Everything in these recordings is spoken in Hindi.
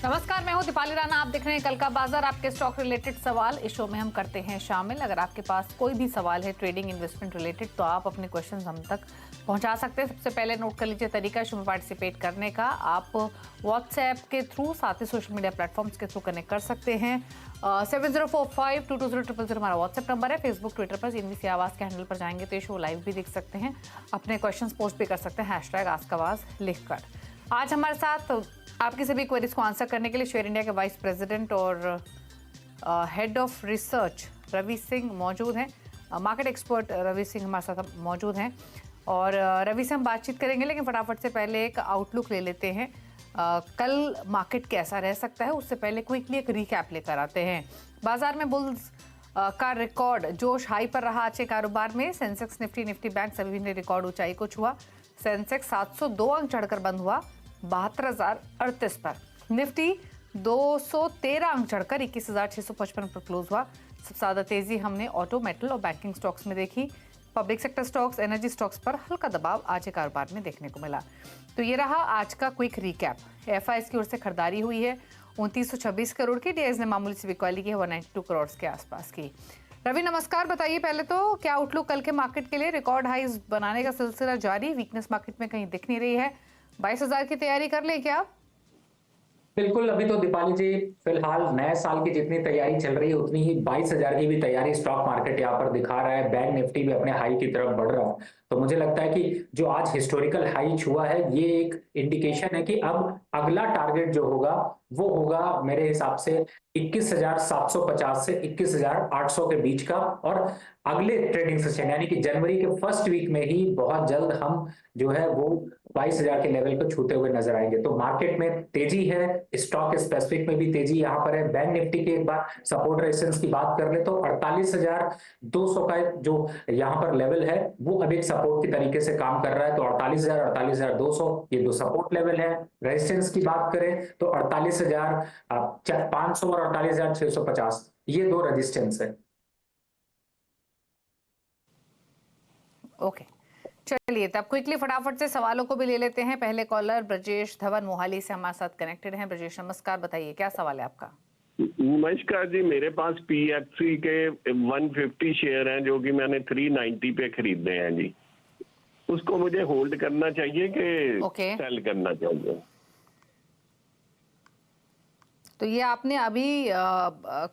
नमस्कार, मैं हूं दीपाली राणा। आप देख रहे हैं कल का बाजार। आपके स्टॉक रिलेटेड सवाल इस शो में हम करते हैं शामिल। अगर आपके पास कोई भी सवाल है ट्रेडिंग इन्वेस्टमेंट रिलेटेड तो आप अपने क्वेश्चंस हम तक पहुंचा सकते हैं। सबसे पहले नोट कर लीजिए तरीका शो में पार्टिसिपेट करने का। आप व्हाट्सएप के थ्रू, साथ ही सोशल मीडिया प्लेटफॉर्म्स के थ्रू कनेक्ट कर सकते हैं। 7045220000 हमारा व्हाट्सएप नंबर है। फेसबुक ट्विटर पर इनवीसी आवाज के हैंडल पर जाएंगे तो ये शो लाइव भी देख सकते हैं। अपने क्वेश्चन पोस्ट भी कर सकते हैं #आस्कआवाज लिखकर। आज हमारे साथ आपकी सभी क्वेरीज को आंसर करने के लिए शेयर इंडिया के वाइस प्रेसिडेंट और head of research Ravi Singh मौजूद हैं। मार्केट एक्सपर्ट रवि सिंह हमारे साथ मौजूद हैं और रवि से हम बातचीत करेंगे, लेकिन फटाफट से पहले एक आउटलुक ले लेते हैं। कल मार्केट कैसा रह सकता है उससे पहले क्विकली एक रिकैप लेकर आते हैं। बाजार में बुल्स का रिकॉर्ड जोश हाई पर रहा। आज के कारोबार में सेंसेक्स, निफ्टी बैंक सभी ने रिकॉर्ड ऊंचाई को छुआ। सेंसेक्स 702 अंक चढ़कर बंद हुआ 72,038 पर। निफ्टी 213 अंक चढ़कर 21,655 पर क्लोज हुआ। सबसे ज्यादा तेजी हमने ऑटो, मेटल और बैंकिंग स्टॉक्स में देखी। Public sector stocks, energy stocks पर हल्का दबाव आज के कारोबार में देखने को मिला। तो ये रहा आज का क्विक रिकैप। एफआईएस की ओर से खरीदारी हुई है 2926 करोड़ की। डीआईएस ने मामूली सी बिकवाली की है 192 करोड़ के आसपास की। रवि नमस्कार, बताइए पहले तो क्या आउटलुक कल के मार्केट के लिए? रिकॉर्ड हाईज बनाने का सिलसिला जारी, वीकनेस मार्केट में कहीं दिख नहीं रही है। 22,000 की तैयारी कर ले क्या? बिल्कुल। अभी तो दीपाली जी फिलहाल नए साल की जितनी तैयारी चल रही है उतनी ही 22,000 की भी तैयारी स्टॉक मार्केट यहाँ पर दिखा रहा है। बैंक निफ्टी भी अपने हाई की तरफ बढ़ रहा है। तो मुझे लगता है कि जो आज हिस्टोरिकल हाई छुआ है ये एक इंडिकेशन है कि अब अगला टारगेट जो होगा वो होगा मेरे हिसाब से 21,750 से 21,800 के बीच का। और अगले ट्रेडिंग सेशन यानी कि जनवरी के फर्स्ट वीक में ही बहुत जल्द हम जो है वो 22,000 के लेवल को छूते हुए नजर आएंगे। तो मार्केट में तेजी है, स्टॉक स्पेसिफिक में भी तेजी यहाँ पर है। बैंक निफ्टी के एक बार सपोर्ट रेजिस्टेंस की बात कर ले तो 48,200 का जो यहाँ पर लेवल है वो अब एक सपोर्ट की तरीके से काम कर रहा है। तो 48,000 48,200 ये दो सपोर्ट लेवल है। रेजिस्टेंस की बात करें तो 48,500 और 48,650 ये दो रेजिस्टेंस है। ओके, चलिए तब क्विकली फटाफट से सवालों को भी ले लेते हैं। पहले कॉलर ब्रजेश धवन मोहाली से हमारे साथ कनेक्टेड हैं। ब्रजेश नमस्कार, बताइए क्या सवाल है आपका? नमस्कार जी, मेरे पास पीएफसी के 150 शेयर हैं जो कि मैंने 390 पे खरीदे हैं जी। उसको मुझे होल्ड करना चाहिए कि सेल करना चाहिए? तो ये आपने अभी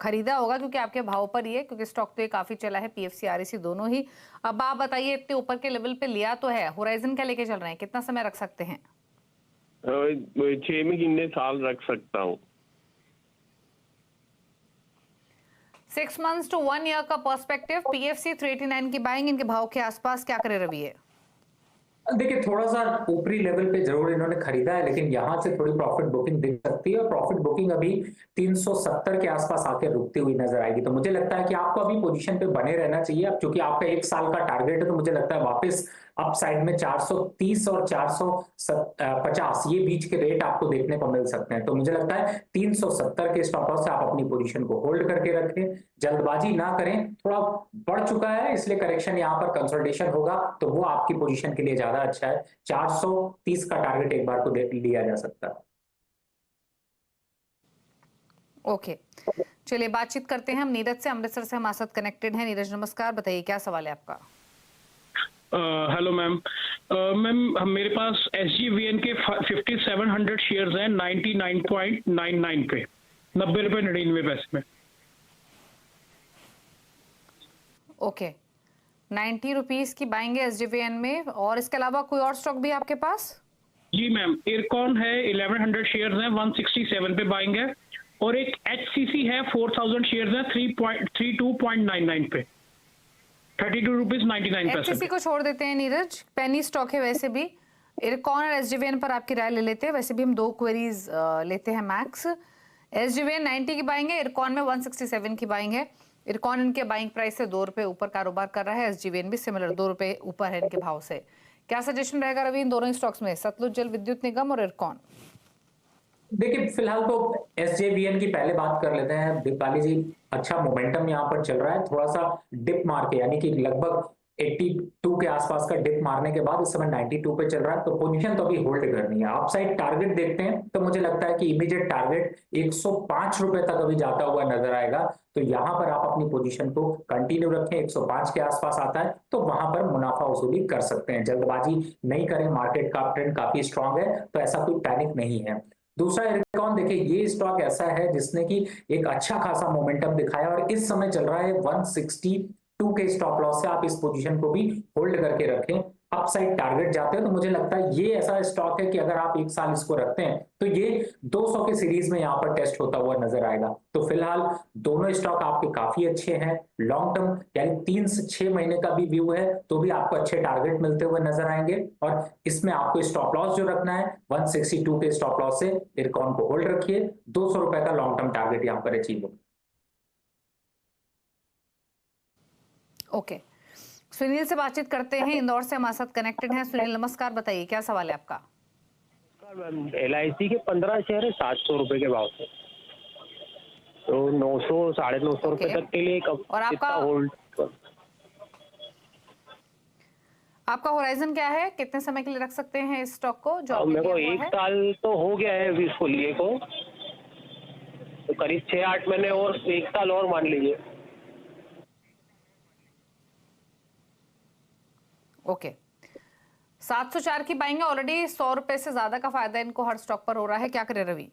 खरीदा होगा क्योंकि आपके भाव पर ही है, क्योंकि स्टॉक तो ये काफी चला है, पीएफसी आरईसी दोनों ही। अब आप बताइए, इतने ऊपर के लेवल पे लिया तो है, होराइजन क्या लेके चल रहे हैं, कितना समय रख सकते हैं? 6 महीने साल रख सकता हूँ। 6 months to 1 year का पर्सपेक्टिव। पीएफसी 389 की बाइंग, इनके भाव के आसपास क्या करे रवि? देखिए थोड़ा सा ऊपरी लेवल पे जरूर इन्होंने खरीदा है, लेकिन यहां से थोड़ी प्रॉफिट बुकिंग दिख सकती है और प्रॉफिट बुकिंग अभी 370 के आसपास आकर रुकती हुई नजर आएगी। तो मुझे लगता है कि आपको अभी पोजीशन पे बने रहना चाहिए। अब चूंकि आपका 1 साल का टारगेट है तो मुझे लगता है वापस अपसाइड में 430 और 450 ये बीच के रेट आपको देखने को मिल सकते हैं। तो मुझे लगता है 370 के स्टॉप लॉस से आप अपनी पोजीशन को होल्ड करके रखें, जल्दबाजी ना करें। थोड़ा बढ़ चुका है इसलिए करेक्शन यहाँ पर कंसोलिडेशन होगा तो वो आपकी पोजीशन के लिए ज्यादा अच्छा है। 430 का टारगेट एक बार को लिया जा सकता है। ओके, चलिए बातचीत करते हैं हम नीरज से, अमृतसर से हमारे साथ कनेक्टेड है। नीरज नमस्कार, बताइए क्या सवाल है आपका? Hello ma'am. मैम मेरे पास SGVN के 5700 शेयर्स हैं 99.99 पे, 90 रुपए 99 पैसे में। ओके, 90 रुपीज की बाइंग है SGVN में, और इसके अलावा कोई और स्टॉक भी आपके पास? जी मैम, इरकॉन है 1100 शेयर्स हैं 167 पे बाइंग है, और एक HCC है 4000 शेयर्स है 32.99 पे, 32.99 रुपीज। HCC को छोड़ देते हैं नीरज, पेनी स्टॉक है वैसे भी। इरकॉन और SGVN पर आपकी राय ले लेते हैं। वैसे भी हम 2 क्वेरीज लेते हैं मैक्स। SGVN 90 की बाइंग है, इरकॉन में 167 की बाइंग है। इरकॉन इनके बाइंग प्राइस से 2 रुपए ऊपर कारोबार कर रहा है। SGVN भी सिमिलर 2 रुपए ऊपर है इनके भाव से। क्या सजेशन रहेगा रवि इन दोनों ही स्टॉक्स में, सतलुज जल विद्युत निगम और इरकॉन? देखिए फिलहाल तो SJVN की पहले बात कर लेते हैं दीपाली जी। अच्छा मोमेंटम यहाँ पर चल रहा है, थोड़ा सा डिप मार के यानी कि लगभग 82 के आसपास का डिप मारने के बाद इस समय 92 पे चल रहा है, तो पोजीशन तो अभी होल्ड करनी है। अपसाइड टारगेट देखते हैं तो मुझे लगता है कि इमीडिएट टारगेट 105 रुपए तक अभी जाता हुआ नजर आएगा, तो यहां पर आप अपनी पोजीशन को कंटिन्यू रखें। 105 के आसपास आता है तो वहां पर मुनाफा वसूली कर सकते हैं, जल्दबाजी नहीं करें। मार्केट का ट्रेंड काफी स्ट्रांग है तो ऐसा कोई पैनिक नहीं है। दूसरा इरकॉन, देखिए ये स्टॉक ऐसा है जिसने की एक अच्छा खासा मोमेंटम दिखाया और इस समय चल रहा है 162 के स्टॉप लॉस से आप इस पोजीशन को भी होल्ड करके रखें। अपसाइड टारगेट जाते हैं तो मुझे लगता है ये ऐसा स्टॉक है कि अगर आप एक साल इसको रखते हैं तो ये 200 के सीरीज में यहाँ पर टेस्ट होता हुआ नजर आएगा। तो फिलहाल दोनों स्टॉक आपके काफी अच्छे हैं। लॉन्ग टर्म यानी 3 से 6 महीने का भी व्यू है तो भी आपको अच्छे टारगेट मिलते हुए नजर आएंगे, और इसमें आपको स्टॉप लॉस जो रखना है 162 के स्टॉप लॉस से इरकॉन को होल्ड रखिए। 200 रुपए का लॉन्ग टर्म टारगेट यहाँ पर अचीव होगा। ओके, सुनील से बातचीत करते हैं, इंदौर से हमारे साथ कनेक्टेड हैं। सुनील नमस्कार, बताइए क्या सवाल है आपका? LIC के 15 शेयर है 700 रुपए के भाव से, तो 900 950 रुपए तक के लिए कब और कितना आपका होल्ड? आपका होराइजन क्या है, कितने समय के लिए रख सकते हैं इस स्टॉक को? जो मेरे को 1 साल तो हो गया है अभी इसको लिए को, तो करीब 6-8 महीने और 1 साल और मान लीजिए। ओके, 704 की बाइंग है, ऑलरेडी 100 रुपए से ज्यादा का फायदा इनको हर स्टॉक पर हो रहा है, क्या करे रवि?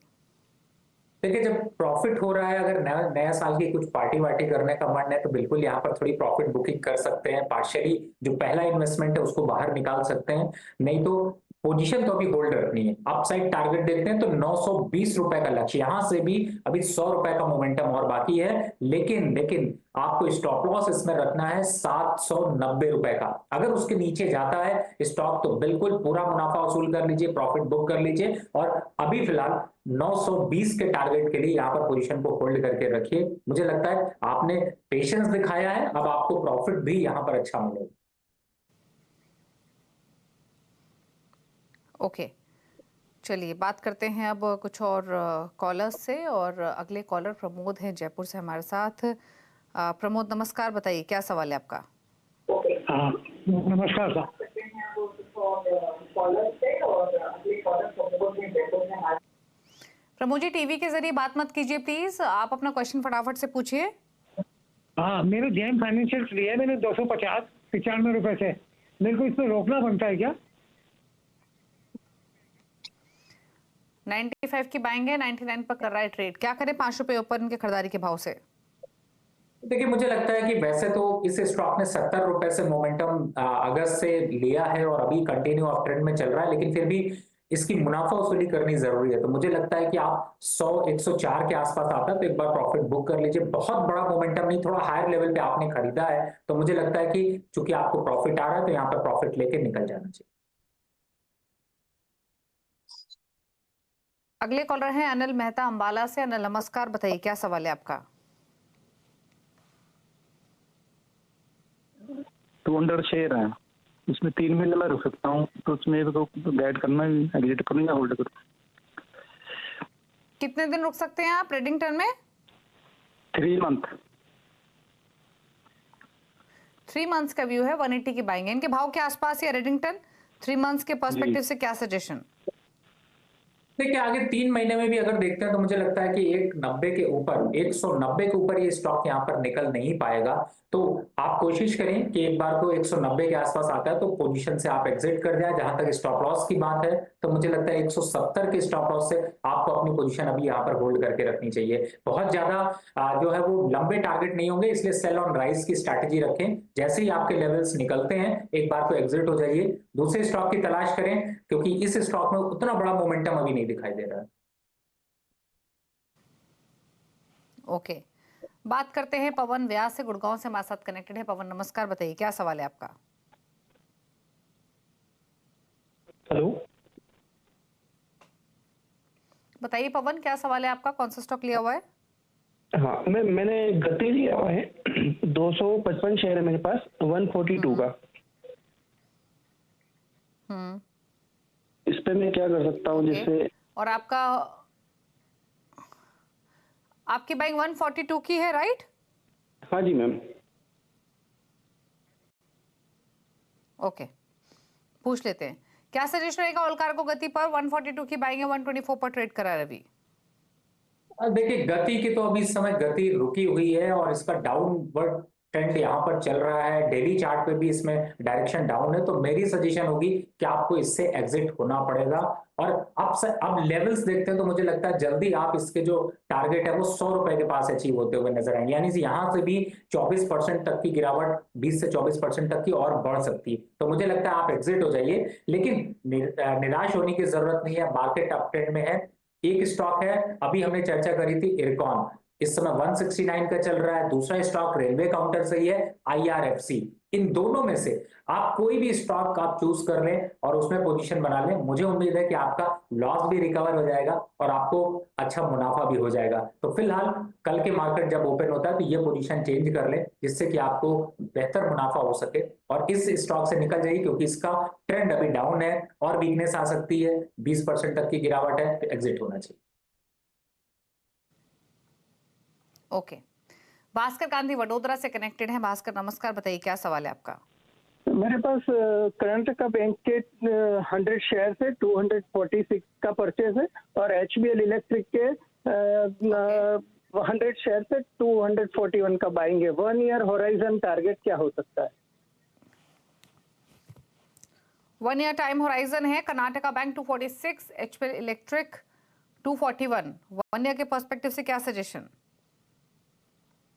देखिए जब प्रॉफिट हो रहा है, अगर नया साल की कुछ पार्टी वार्टी करने का मन है तो बिल्कुल यहाँ पर थोड़ी प्रॉफिट बुकिंग कर सकते हैं। पार्शियली जो पहला इन्वेस्टमेंट है उसको बाहर निकाल सकते हैं, नहीं तो पोजीशन तो अभी होल्ड रखनी है। अपसाइड टारगेट देखते हैं तो 920 रुपए का लक्ष्य, यहां से भी अभी 100 रुपए का मोमेंटम और बाकी है, लेकिन आपको स्टॉप लॉस इसमें रखना है 790 रुपए का। अगर उसके नीचे जाता है स्टॉक तो बिल्कुल पूरा मुनाफा वसूल कर लीजिए, प्रॉफिट बुक कर लीजिए, और अभी फिलहाल 920 के टारगेट के लिए यहाँ पर पोजीशन को होल्ड करके रखिए। मुझे लगता है आपने पेशेंस दिखाया है, अब आपको प्रॉफिट भी यहाँ पर अच्छा मिलेगा। ओके, चलिए बात करते हैं अब कुछ और कॉलर्स से, और अगले कॉलर प्रमोद हैं जयपुर से हमारे साथ। प्रमोद नमस्कार, बताइए क्या सवाल है आपका? नमस्कार सर। प्रमोद जी टीवी के जरिए बात मत कीजिए प्लीज, आप अपना क्वेश्चन फटाफट से पूछिए। हाँ, मेरे जेम फाइनेंशियल लिया है मैंने 295 रुपए से, मेरे को इसमें रोकना बनता है क्या? 95 की बाइंग है, 99 पर कर रहा है ट्रेड, क्या करें 5 रुपए ऊपर इनके खरीदारी के भाव से? देखिए मुझे लगता है कि वैसे तो इस स्टॉक ने 70 रुपए से मोमेंटम अगस्त से लिया है और अभी कंटिन्यू अप ट्रेंड में चल रहा है, लेकिन फिर भी इसकी मुनाफा वसूली करनी जरूरी है। तो मुझे लगता है कि आप 104 के आसपास आता है तो एक बार प्रॉफिट बुक कर लीजिए। बहुत बड़ा मोमेंटम नहीं, थोड़ा हायर लेवल पे आपने खरीदा है तो मुझे लगता है कि चूंकि आपको प्रॉफिट आ रहा है तो यहाँ पर प्रॉफिट लेके निकल जाना चाहिए। अगले कॉलर हैं अनिल मेहता अंबाला से। अनिल नमस्कार, बताइए क्या सवाल है आपका? 200 शेयर है, उसमें 3 महीने में रुक सकता हूँ, तो उसमें तो गाइड करना, एग्जिट करूँ या होल्ड करूँ? कितने दिन रुक सकते हैं आप रेडिंग टर्म में? 3 मंथ। 3 मंथ्स का व्यू है, 180 की बाइंग है, इनके भाव के आसपास या रेडिंगटन 3 मंथ्स के पर्सपेक्टिव से क्या सजेशन? देखिए आगे 3 महीने में भी अगर देखते हैं तो मुझे लगता है कि 190 के ऊपर, 190 के ऊपर ये स्टॉक यहाँ पर निकल नहीं पाएगा। तो आप कोशिश करें कि एक बार को 190 के आसपास आता है तो पोजीशन से आप एग्जिट कर जाए। जहां तक स्टॉप लॉस की बात है तो मुझे लगता है 170 के स्टॉप लॉस से आपको अपनी पोजीशन अभी यहाँ पर होल्ड करके रखनी चाहिए। बहुत ज्यादा जो है वो लंबे टारगेट नहीं होंगे, इसलिए सेल ऑन राइज की स्ट्रैटेजी रखें। जैसे ही आपके लेवल्स निकलते हैं एक बार को एग्जिट हो जाइए, दूसरे स्टॉक की तलाश करें, क्योंकि इस स्टॉक में उतना बड़ा मोमेंटम अभी नहीं दिखाई दे रहा है। ओके, बात करते हैं पवन व्यास से, गुड़गांव से हमारे साथ कनेक्टेड है। पवन नमस्कार, बताइए क्या सवाल है आपका? हेलो, बताइए पवन क्या सवाल है आपका, कौन सा स्टॉक लिया हुआ है? हाँ मैंने गति लिया हुआ है 255 शेयर है मेरे पास, 142 का। इस पे मैं क्या कर सकता हूँ जिससे? और आपकी बाइंग 142 की है, राइट? हाँ जी मैम। ओके, पूछ लेते हैं, क्या सजेशन रहेगा ऑल कार्गो गति पर? 142 की बाइंग है, 124 पर ट्रेड करा रवि। देखिए गति की तो अभी इस समय गति रुकी हुई है और इसका डाउनवर्ड ट्रेंड यहाँ पर चल रहा है। डेली चार्ट पे भी इसमें डायरेक्शन डाउन है, तो मेरी सजेशन होगी कि आपको इससे एग्जिट होना पड़ेगा। और अब लेवल्स देखते हैं तो मुझे लगता है जल्दी आप इसके जो टारगेट है वो 100 रुपए के पास अचीव होते हुए नजर आएंगे, यानी यहाँ से भी 24% तक की गिरावट, 20 से 24% तक की और बढ़ सकती है। तो मुझे लगता है आप एग्जिट हो जाइए, लेकिन निराश होने की जरूरत नहीं है। मार्केट अप ट्रेंड में है। एक स्टॉक है, अभी हमने चर्चा करी थी इरकॉन, इस समय 169 का चल रहा है। दूसरा स्टॉक रेलवे काउंटर से ही है, IRFC। इन दोनों में से आप कोई भी स्टॉक आप चूज कर लें और उसमें पोजीशन बना लें, मुझे उम्मीद है कि आपका लॉस भी रिकवर हो जाएगा और आपको अच्छा मुनाफा भी हो जाएगा। तो फिलहाल कल के मार्केट जब ओपन होता है तो ये पोजीशन चेंज कर लें, जिससे कि आपको बेहतर मुनाफा हो सके और इस स्टॉक से निकल जाइए, क्योंकि इसका ट्रेंड अभी डाउन है और वीकनेस आ सकती है, 20% तक की गिरावट है, तो एग्जिट होना चाहिए। ओके, भास्कर गांधी वडोदरा से कनेक्टेड है। भास्कर नमस्कार, बताइए क्या सवाल है आपका? मेरे पास कर्नाटका बैंक के 100 शेयर है, 246 का परचेज है, और HBL इलेक्ट्रिक के 100 शेयर है, 241 का बाइंग है। 1 ईयर होराइजन टारगेट क्या हो सकता है? 1 ईयर टाइम होराइजन है। Karnataka bank 246, HBL electric 241। 1 year के पर्सपेक्टिव से क्या सजेशन?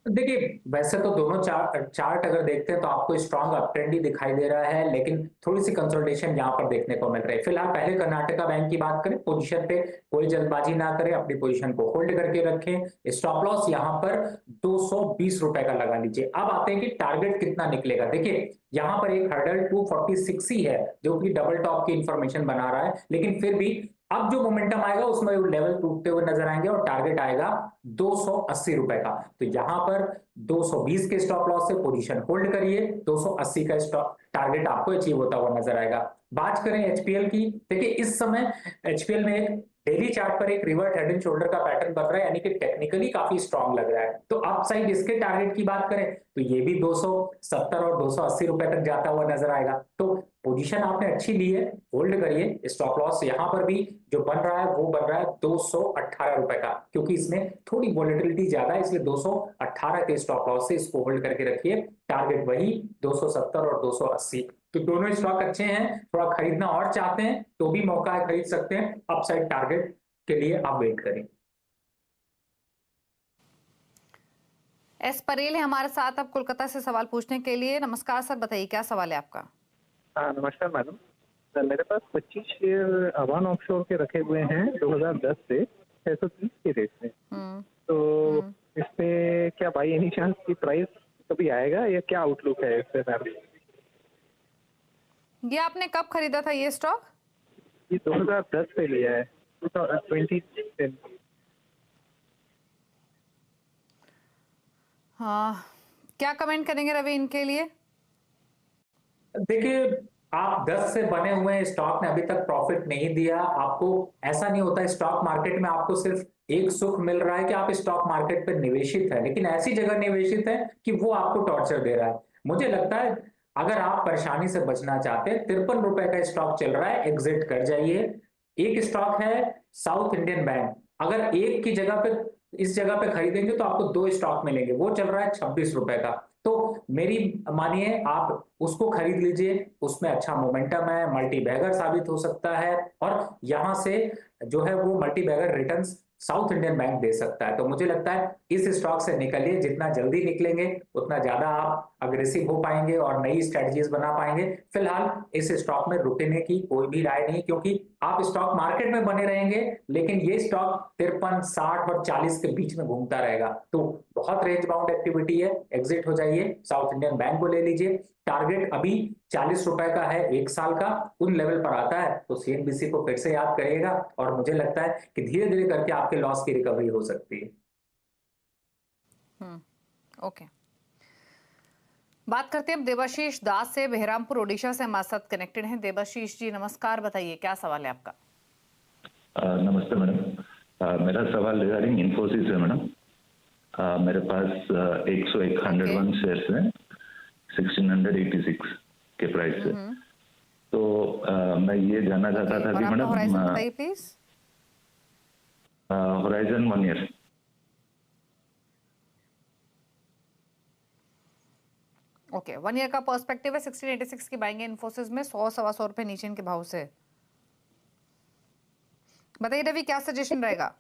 देखिए वैसे तो दोनों चार्ट अगर देखते हैं तो आपको स्ट्रांग अप ट्रेंड ही दिखाई दे रहा है, लेकिन थोड़ी सी कंसोलिडेशन यहाँ पर देखने को मिल रही है। फिलहाल पहले कर्नाटका बैंक की बात करें, पोजीशन पे कोई जल्दबाजी ना करें, अपनी पोजीशन को होल्ड करके रखें। स्टॉप लॉस यहाँ पर 220 रुपए का लगा लीजिए। अब आते हैं कि टारगेट कितना निकलेगा। देखिए यहाँ पर एक हर्डल 246 ही है, जो कि डबल टॉप की इंफॉर्मेशन बना रहा है, लेकिन फिर भी अब जो मोमेंटम आएगा उसमें लेवल टूटते हुए नजर आएंगे और टारगेट आएगा 280 रुपए का। तो यहां पर 220 के स्टॉप लॉस से पोजीशन होल्ड करिए, 280 का स्टॉप टारगेट आपको अचीव होता हुआ नजर आएगा। बात करें HPL की, देखिए इस समय HPL में एक डेली चार्ट पर एक रिवर्ट हेड एंड शोल्डर का पैटर्न बन रहा है, यानी कि टेक्निकली काफी स्ट्रांग लग रहा है। तो अपसाइड इसके टारगेट की बात करें तो ये भी 270 और 280 रुपए तक जाता हुआ नजर आएगा। तो पोजीशन आपने अच्छी ली है, होल्ड करिए। स्टॉप लॉस यहां पर भी जो बन रहा है वो बन रहा है 218 रुपए का, क्योंकि इसमें थोड़ी वॉलेटिलिटी ज्यादा है, इसलिए 218 के स्टॉप लॉस से इसको होल्ड करके रखिए। टारगेट वही 270 और 280। तो दोनों स्टॉक अच्छे हैं। थोड़ा खरीदना और चाहते हैं तो भी मौका है, खरीद सकते हैं। अपसाइड टारगेट के लिए आप वेट करें। एस परेल है हमारे साथ अब कोलकाता से सवाल पूछने के लिए। नमस्कार सर, बताइए क्या सवाल है आपका? हाँ नमस्कार मैडम, मेरे पास 25 शेयर अवान ऑफशोर के रखे हुए हैं 2010 से 630 के रेट में। तो इस पे क्या बाई एनी चांस की प्राइस कभी आएगा या क्या आउटलुक है इस पे मैडम? ये आपने कब खरीदा था ये स्टॉक? ये 2010 पे लिया है, 2020। हाँ, क्या कमेंट करेंगे रवि इनके लिए? देखिए आप 10 से बने हुए स्टॉक ने अभी तक प्रॉफिट नहीं दिया आपको। ऐसा नहीं होता स्टॉक मार्केट में आपको सिर्फ एक सुख मिल रहा है कि आप स्टॉक मार्केट पर निवेशित है, लेकिन ऐसी जगह निवेशित है कि वो आपको टॉर्चर दे रहा है। मुझे लगता है अगर आप परेशानी से बचना चाहते हैं, 53 रुपए का स्टॉक चल रहा है, एग्जिट कर जाइए। एक स्टॉक है साउथ इंडियन बैंक, अगर एक की जगह पे इस जगह पे खरीदेंगे तो आपको 2 स्टॉक मिलेंगे, वो चल रहा है 26 रुपए का। तो मेरी मानिए आप उसको खरीद लीजिए, उसमें अच्छा मोमेंटम है, मल्टी बैगर साबित हो सकता है और यहां से जो है वो multi bagger returns south Indian bank दे सकता है। तो मुझे लगता है इस स्टॉक से निकलिए, जितना जल्दी निकलेंगे उतना ज्यादा आप अग्रेसिव हो पाएंगे और नई स्ट्रेटजीज बना पाएंगे। फिलहाल इस स्टॉक में रुकने की कोई भी राय नहीं, क्योंकि आप स्टॉक मार्केट में बने रहेंगे, लेकिन ये स्टॉक 53, 60 और 40 के बीच में घूमता रहेगा। तो बहुत रेंज बाउंड एक्टिविटी है, एग्जिट हो जाइए। साउथ इंडियन बैंक को ले लीजिए, टारगेट अभी 40 रुपए का है 1 साल का, उन लेवल पर आता है तो CNBC को फिर से याद करिएगा और मुझे लगता है कि धीरे धीरे करके आपके लॉस की रिकवरी हो सकती है। ओके, बात करते हैं अब देवाशीष दास से, बहरामपुर ओडिशा से हमारे साथ कनेक्टेड हैं। देवाशीष जी नमस्कार, बताइए क्या सवाल है आपका? नमस्ते मैडम, मेरा सवाल रिगार्डिंग इन्फोसिस है मैडम। मेरे पास 101 शेयर्स हैं 1686 के प्राइस से। मैं ये जानना चाहता था कि मैडम बताइए please. Horizon 1 year. Okay, 1 year का पर्सपेक्टिव है 1686 की बाइंग है इन्फोसिस में 100-125 रुपए नीचे इनके भाव से। बताइए रवि, क्या सजेशन रहेगा?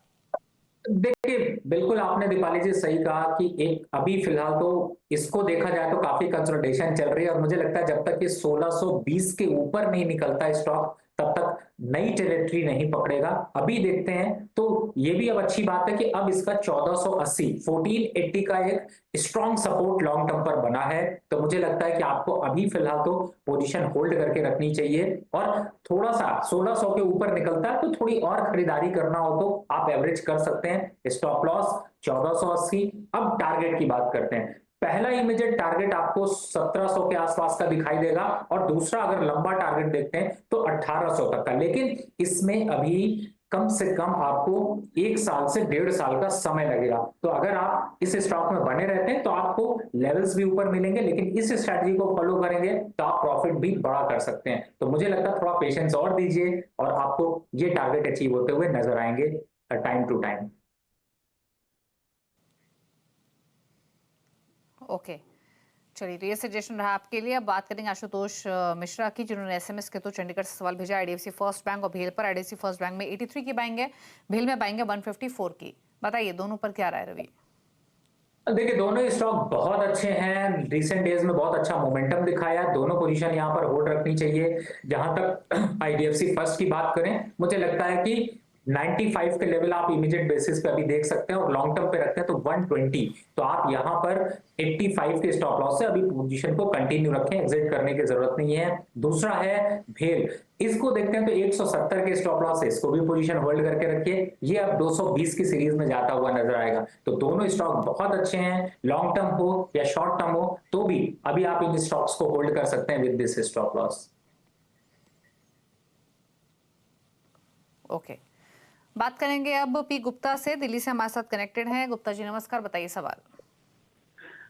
देखिए, बिल्कुल आपने दीपाली जी सही कहा कि एक अभी फिलहाल तो इसको देखा जाए तो काफी कंसोलिडेशन चल रही है और मुझे लगता है जब तक ये 1620 के ऊपर नहीं निकलता स्टॉक तब तक नई टेरिटरी नहीं पकड़ेगा। अभी देखते हैं तो ये भी अब अच्छी बात है कि अब इसका 1480 1480 का एक स्ट्रॉन्ग सपोर्ट लॉन्ग टर्म पर बना है। तो मुझे लगता है कि आपको अभी फिलहाल तो पोजीशन होल्ड करके रखनी चाहिए और थोड़ा सा 1600 के ऊपर निकलता है तो थोड़ी और खरीदारी करना हो तो आप एवरेज कर सकते हैं। Stop loss 1480। अब टारगेट की बात करते हैं। पहला इमीडिएट टारगेट आपको 1700 के आसपास का दिखाई देगा और दूसरा अगर लंबा टारगेट देखते हैं तो 1800 तक का। लेकिन इसमें अभी कम से कम आपको 1 साल से 1.5 साल का समय लगेगा। तो अगर आप इस स्टॉक में बने रहते हैं तो आपको लेवल्स भी ऊपर मिलेंगे, लेकिन इस स्ट्रेटजी को फॉलो करेंगे तो आप प्रॉफिट भी बड़ा कर सकते हैं। तो मुझे लगता है थोड़ा पेशेंस और दीजिए और आपको ये टारगेट अचीव होते हुए नजर आएंगे टाइम टू टाइम। ओके, चलिए तो ये सजेशन रहा आपके लिए। अब बात करेंगे आशुतोष मिश्रा की, जिन्होंने एसएमएस के तो चंडीगढ़ से सवाल भेजा आईडीएफसी फर्स्ट बैंक और भेल पर। आईडीएफसी फर्स्ट बैंक में 83 की बाइंग है, भेल में बाइंग है 154 की। बताइए दोनों पर क्या राय रवि? देखिए, दोनों स्टॉक बहुत अच्छे हैं, रिसेंट डेज में बहुत अच्छा मोमेंटम दिखाया। दोनों पोजीशन यहां पर होल्ड रखनी चाहिए। जहां तक आईडीएफसी फर्स्ट की बात करें, मुझे लगता है कि 95 के लेवल आप इमीडिएट बेसिस पे अभी देख सकते हैं और लॉन्ग टर्म पे रखते हैं तो 120। तो आप यहां पर 85 के स्टॉप लॉस से अभी पोजीशन को कंटिन्यू रखें, एग्जिट करने की जरूरत नहीं है। दूसरा है भेल, इसको देखते हैं तो 170 के स्टॉप लॉस है, इसको भी पोजीशन होल्ड करके रखिए। ये अब 220 की सीरीज में जाता हुआ नजर आएगा। तो दोनों स्टॉक बहुत अच्छे हैं, लॉन्ग टर्म हो या शॉर्ट टर्म हो तो भी अभी आप इन स्टॉक्स को होल्ड कर सकते हैं with this stop loss. Okay, बात करेंगे अब पी गुप्ता से, दिल्ली से हमारे साथ कनेक्टेड हैं। गुप्ता जी नमस्कार, बताइए सवाल।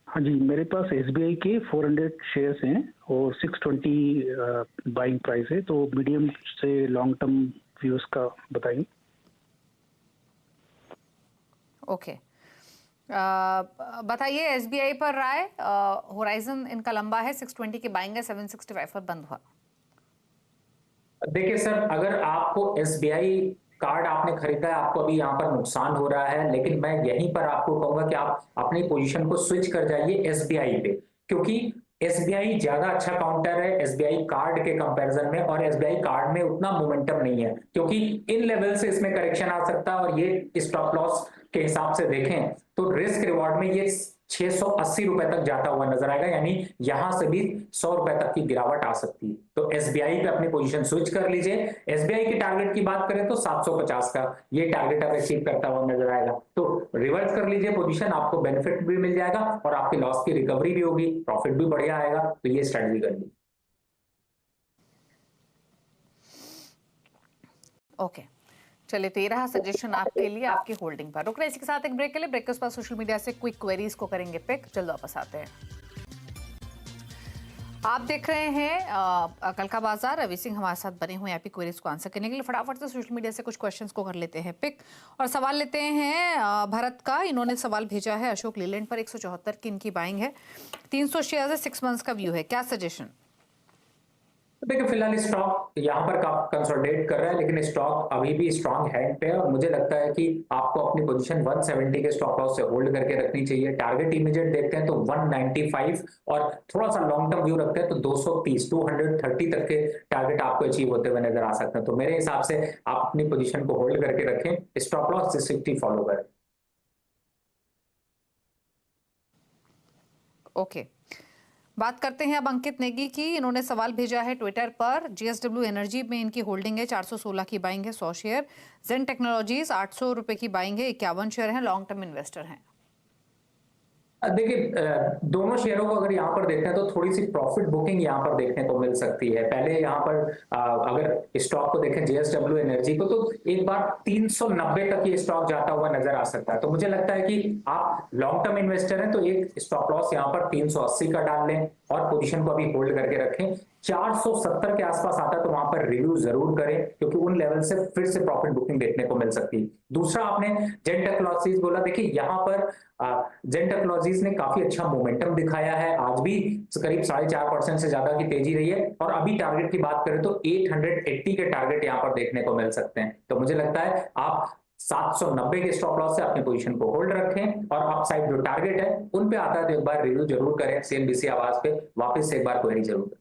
हाँ जी, मेरे पास एसबीआई के 400 शेयर्स हैं और 620 बाइंग प्राइस है, तो मीडियम से लॉन्ग टर्म व्यूज का बताइए। ओके, बताइए एसबीआई पर राय। होराइजन इनका लंबा है, 620 की बाइंग है, 765 पर बंद हुआ। देखिए सर, अगर आपको एसबीआई कार्ड आपने खरीदा है, आपको अभी यहाँ पर नुकसान हो रहा है, लेकिन मैं यहीं पर आपको कहूंगा कि आप अपनी पोजीशन को स्विच कर जाइए एसबीआई पे, क्योंकि एसबीआई ज्यादा अच्छा काउंटर है एसबीआई कार्ड के कंपैरिजन में और एसबीआई कार्ड में उतना मोमेंटम नहीं है, क्योंकि इन लेवल से इसमें करेक्शन आ सकता है। और ये स्टॉप लॉस के हिसाब से देखें तो रिस्क रिवॉर्ड में ये 680 रुपए तक जाता हुआ नजर आएगा, यानी यहां से भी 100 रुपए तक की गिरावट आ सकती है। तो एसबीआई पे अपनी पोजीशन स्विच कर लीजिए। एसबीआई के टारगेट की बात करें तो 750 का ये टारगेट अब अचीव करता हुआ नजर आएगा। तो रिवर्स कर लीजिए पोजीशन, आपको बेनिफिट भी मिल जाएगा और आपके लॉस की रिकवरी भी होगी, प्रॉफिट भी बढ़िया आएगा। तो ये स्ट्रेटजी कर लीजिए। ओके, चलिए तो ये रहा सजेशन आपके लिए, आपकी होल्डिंग पर। रुक रहे इसी के साथ एक ब्रेक के लिए। ब्रेक के बाद सोशल मीडिया से क्विक क्वेरीज को करेंगे पिक। जल्द वापस आते हैं। आप देख रहे हैं कल का बाजार। रवि सिंह हमारे साथ बने हुए आपकी क्वेरीज को आंसर करने के लिए। फटाफट से सोशल मीडिया से कुछ क्वेश्चंस को कर लेते हैं पिक और सवाल लेते हैं भरत का। इन्होंने सवाल भेजा है अशोक लीलैंड पर 174 की इनकी बाइंग है, 300 शेयर है, 6 मंथ्स का व्यू है, क्या सजेशन? देखिए, फिलहाल स्टॉक यहाँ पर कंसोलिडेट कर रहा है, लेकिन स्टॉक अभी भी स्ट्रांग हैंड पे है और मुझे लगता है कि आपको अपनी पोजीशन 170 के स्टॉप लॉस से होल्ड करके रखनी चाहिए। टारगेट इमीडिएट देखते हैं तो 195 और थोड़ा सा लॉन्ग टर्म व्यू रखते हैं तो 230 तक के टारगेट आपको अचीव होते हुए नजर आ सकते हैं। तो मेरे हिसाब से आप अपनी पोजीशन को होल्ड करके रखें, स्टॉप लॉस 650 फॉलो करें। ओके, बात करते हैं अब अंकित नेगी की। इन्होंने सवाल भेजा है ट्विटर पर। जीएसडब्ल्यू एनर्जी में इनकी होल्डिंग है, 416 की बाइंग है, 100 शेयर। जेन टेक्नोलॉजीज 800 रुपए की बाइंग है, 51 शेयर हैं, लॉन्ग टर्म इन्वेस्टर हैं। देखिए, दोनों शेयरों को अगर यहाँ पर देखते हैं तो थोड़ी सी प्रॉफिट बुकिंग यहाँ पर देखने को मिल सकती है। पहले यहाँ पर अगर स्टॉक को देखें जेएसडब्ल्यू एनर्जी को, तो एक बार 390 तक ये स्टॉक जाता हुआ नजर आ सकता है। तो मुझे लगता है कि आप लॉन्ग टर्म इन्वेस्टर हैं तो एक स्टॉप लॉस यहाँ पर 380 का डाल लें और पोजीशन को अभी होल्ड करके रखें। 470 के आसपास आता है तो वहां पर रिव्यू जरूर करें, क्योंकि उन लेवल से फिर से प्रॉफिट बुकिंग देखने को मिल सकती है। दूसरा, आपने जेन टेक्नोलॉजीज बोला, देखिए यहाँ पर जेन टेक्नोलॉजीज ने काफी अच्छा मोमेंटम दिखाया है, आज भी करीब 4.5% से ज्यादा की तेजी रही है, और अभी टारगेट की बात करें तो 880 के टारगेट यहाँ पर देखने को मिल सकते हैं। तो मुझे लगता है आप 790 के स्टॉप लॉस से अपनी पोजीशन को होल्ड रखें, और अपसाइड जो टारगेट है उन पे आता है तो एक बार रिव्यू जरूर करें, सीएनबीसी आवाज पे वापस से एक बार क्वेरी जरूर करें।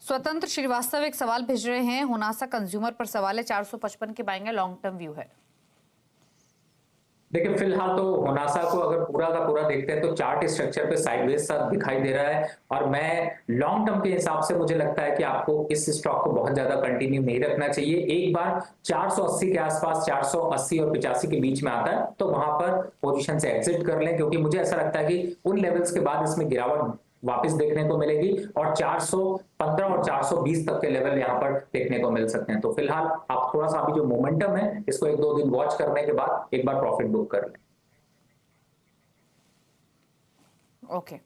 स्वतंत्र श्रीवास्तव एक सवाल भेज रहे हैं, हुनासा कंज्यूमर पर सवाल है, 455 के बाएंगे, लॉन्ग टर्म व्यू है। देखिए फिलहाल तो होनासा को अगर पूरा का पूरा देखते हैं तो चार्ट स्ट्रक्चर पे साइडवेज सा दिखाई दे रहा है, और मैं लॉन्ग टर्म के हिसाब से मुझे लगता है कि आपको इस स्टॉक को बहुत ज्यादा कंटिन्यू नहीं रखना चाहिए। एक बार 480 के आसपास, 480 और 85 के बीच में आता है तो वहां पर पोजीशन से एग्जिट कर लें, क्योंकि मुझे ऐसा लगता है कि उन लेवल्स के बाद इसमें गिरावट वापस देखने को मिलेगी, और 415 और 420 तक के लेवल यहां पर देखने को मिल सकते हैं। तो फिलहाल आप थोड़ा सा अभी जो मोमेंटम है इसको 1-2 दिन वॉच करने के बाद एक बार प्रॉफिट बुक कर लें। ओके,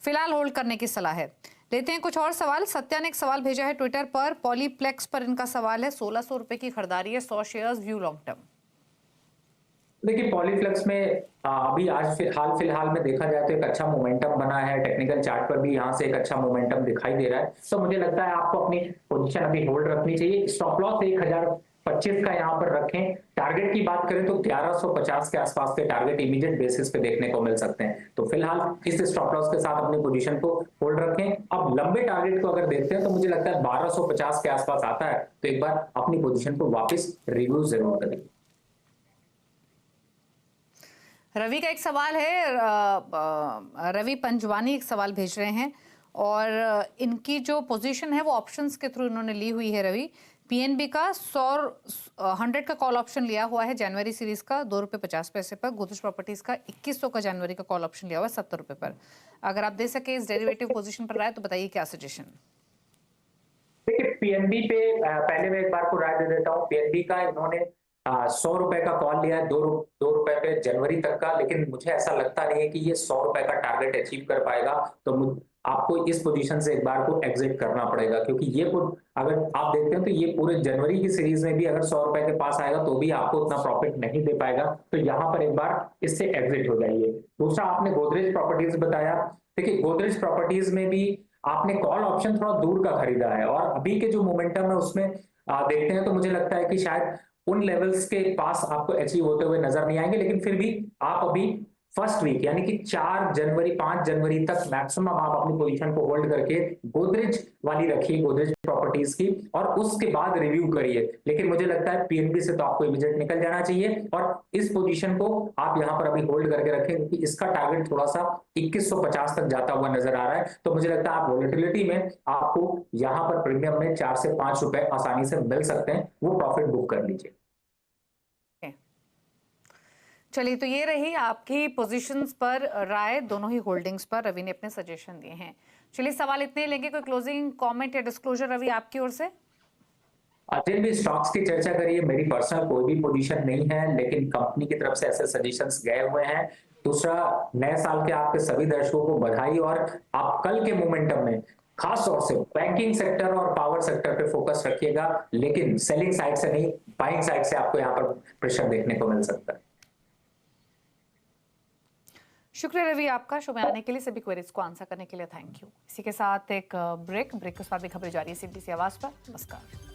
फिलहाल होल्ड करने की सलाह है। लेते हैं कुछ और सवाल। सत्या ने एक सवाल भेजा है ट्विटर पर, पॉलीप्लेक्स पर इनका सवाल है, 1600 रुपए की खरीदारी है, 100 शेयर्स, व्यू लॉन्ग टर्म। देखिए पॉलीफ्लेक्स में अभी आज फिलहाल में देखा जाए तो एक अच्छा मोमेंटम बना है, टेक्निकल चार्ट पर भी यहाँ से एक अच्छा मोमेंटम दिखाई दे रहा है, तो मुझे लगता है आपको अपनी पोजीशन अभी होल्ड रखनी चाहिए। स्टॉप लॉस 1025 का यहाँ पर रखें। टारगेट की बात करें तो 1150 के आसपास के टारगेट इमीडिएट बेसिस पे देखने को मिल सकते हैं। तो फिलहाल इस स्टॉप लॉस के साथ अपनी पोजीशन को होल्ड रखें। अब लंबे टारगेट को अगर देखते हैं तो मुझे लगता है 1250 के आसपास आता है तो एक बार अपनी पोजीशन को वापस रिव्यू जरूर करें। रवि का एक सवाल है, रवि पंजवानी एक सवाल भेज रहे हैं, और इनकी जो पोजीशन है वो ऑप्शंस के थ्रू इन्होंने ली हुई है। रवि, पीएनबी का 100 का कॉल ऑप्शन लिया हुआ है जनवरी सीरीज का ₹2.50 पर, गोदरेज प्रॉपर्टीज का 2100 का जनवरी का कॉल ऑप्शन लिया हुआ है ₹70 पर। अगर आप दे सके इस डेरिवेटिव पोजीशन पर राय तो बताइए क्या सजेशन। देखिए पीएनबी पे पहले मैं एक बार को राय दे देता हूँ। पीएनबी का इन्होंने 100 रुपए का कॉल लिया है, 2 रुपए पे जनवरी तक का, लेकिन मुझे ऐसा लगता नहीं है कि ये 100 रुपए का टारगेट अचीव कर पाएगा, तो आपको इस पोजीशन से एक बार को एग्जिट करना पड़ेगा, क्योंकि ये अगर आप देखते हैं तो ये पूरे जनवरी की सीरीज में भी अगर 100 रुपए के पास आएगा तो भी आपको उतना प्रॉफिट नहीं दे पाएगा, तो यहाँ पर एक बार इससे एग्जिट हो जाइए। दूसरा, आपने गोदरेज प्रॉपर्टीज बताया। देखिए गोदरेज प्रॉपर्टीज में भी आपने कॉल ऑप्शन थोड़ा दूर का खरीदा है, और अभी के जो मोमेंटम है उसमें देखते हैं तो मुझे लगता है कि शायद उन लेवल्स के पास आपको अचीव होते हुए नजर नहीं आएंगे, लेकिन फिर भी आप अभी फर्स्ट वीक यानी कि 5 जनवरी तक मैक्सिमम आप अपनी पोजीशन को होल्ड करके गोदरेज वाली रखिए, गोदरेज प्रॉपर्टीज की, और उसके बाद रिव्यू करिए। लेकिन मुझे लगता है पीएनबी से तो आपको इमीडिएट निकल जाना चाहिए, और इस पोजीशन को आप यहाँ पर अभी होल्ड करके रखें, क्योंकि इसका टारगेट थोड़ा सा 2150 तक जाता हुआ नजर आ रहा है। तो मुझे लगता है आप वोलेटिलिटी में आपको यहाँ पर प्रीमियम में 4 से 5 रुपए आसानी से मिल सकते हैं, वो प्रॉफिट बुक कर लीजिए। चलिए, तो ये रही आपकी पोजीशंस पर राय, दोनों ही होल्डिंग्स पर रवि ने अपने सजेशन दिए हैं। चलिए, सवाल इतने लेंगे, कोई क्लोजिंग कमेंट या डिस्क्लोजर रवि आपकी ओर से? जिन भी स्टॉक्स की चर्चा करिए, मेरी पर्सनल कोई भी पोजीशन नहीं है, लेकिन कंपनी की तरफ से ऐसे सजेशंस गए हुए हैं। दूसरा, नए साल के आपके सभी दर्शकों को बधाई, और आप कल के मोमेंटम में खास तौर से बैंकिंग सेक्टर और पावर सेक्टर पे फोकस रखिएगा, लेकिन सेलिंग साइड से नहीं, बाइंग साइड से आपको यहाँ पर प्रेशर देखने को मिल सकता है। शुक्रिया रवि आपका शो में आने के लिए, सभी क्वेरीज को आंसर करने के लिए थैंक यू। इसी के साथ एक ब्रेक के बाद भी खबरें जारी है सीबीसी आवाज पर। नमस्कार।